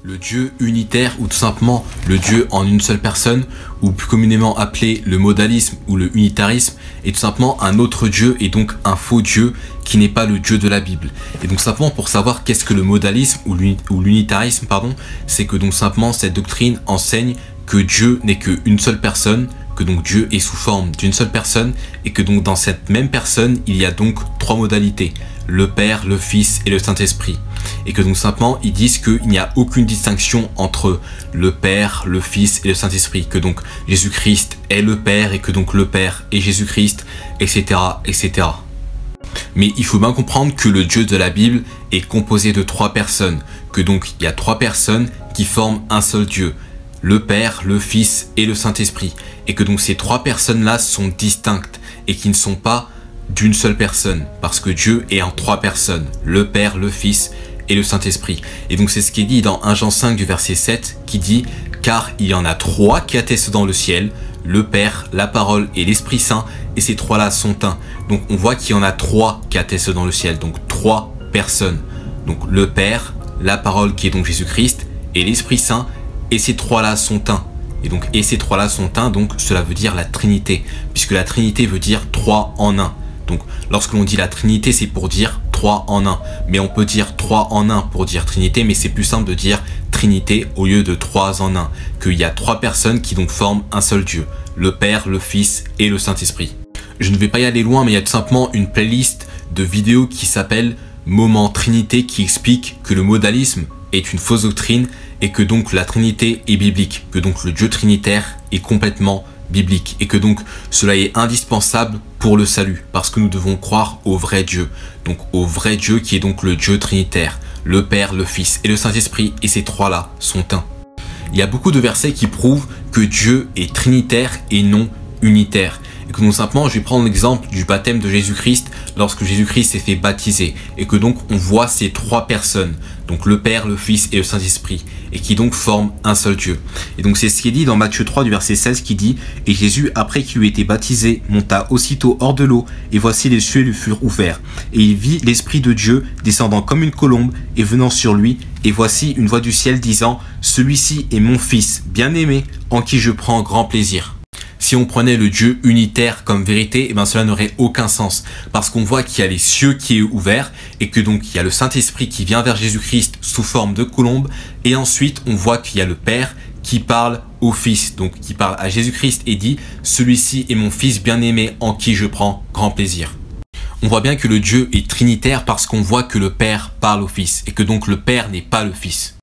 Le Dieu unitaire ou tout simplement le Dieu en une seule personne, ou plus communément appelé le modalisme ou le unitarisme, est tout simplement un autre Dieu et donc un faux Dieu qui n'est pas le Dieu de la Bible. Et donc simplement pour savoir qu'est-ce que le modalisme ou l'unitarisme, c'est que donc simplement cette doctrine enseigne que Dieu n'est qu'une seule personne, que donc Dieu est sous forme d'une seule personne et que donc dans cette même personne il y a donc trois modalités, le Père, le Fils et le Saint-Esprit. Et que donc simplement ils disent qu'il n'y a aucune distinction entre le Père, le Fils et le Saint-Esprit, que donc Jésus-Christ est le Père et que donc le Père est Jésus-Christ, etc., etc. Mais il faut bien comprendre que le Dieu de la Bible est composé de trois personnes, que donc il y a trois personnes qui forment un seul Dieu, le Père, le Fils et le Saint-Esprit, et que donc ces trois personnes-là sont distinctes et qui ne sont pas d'une seule personne, parce que Dieu est en trois personnes, le Père, le Fils et le Saint-Esprit. Et donc c'est ce qui est dit dans 1 Jean 5 du verset 7 qui dit « Car il y en a trois qui attestent dans le ciel, le Père, la Parole et l'Esprit Saint, et ces trois-là sont un. » Donc on voit qu'il y en a trois qui attestent dans le ciel, donc trois personnes. Donc le Père, la Parole qui est donc Jésus-Christ, et l'Esprit Saint, et ces trois-là sont un. Et donc, et ces trois-là sont un, donc cela veut dire la Trinité, puisque la Trinité veut dire trois en un. Donc, lorsque l'on dit la Trinité, c'est pour dire trois en un. Mais on peut dire trois en un pour dire Trinité, mais c'est plus simple de dire Trinité au lieu de trois en un. Qu'il y a trois personnes qui donc forment un seul Dieu, le Père, le Fils et le Saint-Esprit. Je ne vais pas y aller loin, mais il y a tout simplement une playlist de vidéos qui s'appelle Moment Trinité qui explique que le modalisme est une fausse doctrine et que donc la Trinité est biblique, que donc le Dieu trinitaire est complètement biblique et que donc cela est indispensable pour le salut parce que nous devons croire au vrai Dieu, donc au vrai Dieu qui est donc le Dieu trinitaire, le Père, le Fils et le Saint-Esprit, et ces trois-là sont un. Il y a beaucoup de versets qui prouvent que Dieu est trinitaire et non unitaire. Et que donc simplement, je vais prendre l'exemple du baptême de Jésus-Christ lorsque Jésus-Christ s'est fait baptiser. Et que donc on voit ces trois personnes, donc le Père, le Fils et le Saint-Esprit, et qui donc forment un seul Dieu. Et donc c'est ce qui est dit dans Matthieu 3 du verset 16 qui dit « Et Jésus, après qu'il eut été baptisé, monta aussitôt hors de l'eau, et voici les cieux lui furent ouverts. Et il vit l'Esprit de Dieu descendant comme une colombe et venant sur lui. Et voici une voix du ciel disant « Celui-ci est mon Fils, bien-aimé, en qui je prends grand plaisir. » Si on prenait le Dieu unitaire comme vérité, eh bien cela n'aurait aucun sens. Parce qu'on voit qu'il y a les cieux qui est ouvert et que donc il y a le Saint-Esprit qui vient vers Jésus-Christ sous forme de colombe. Et ensuite, on voit qu'il y a le Père qui parle au Fils, donc qui parle à Jésus-Christ et dit « Celui-ci est mon Fils bien-aimé en qui je prends grand plaisir. » On voit bien que le Dieu est trinitaire parce qu'on voit que le Père parle au Fils et que donc le Père n'est pas le Fils.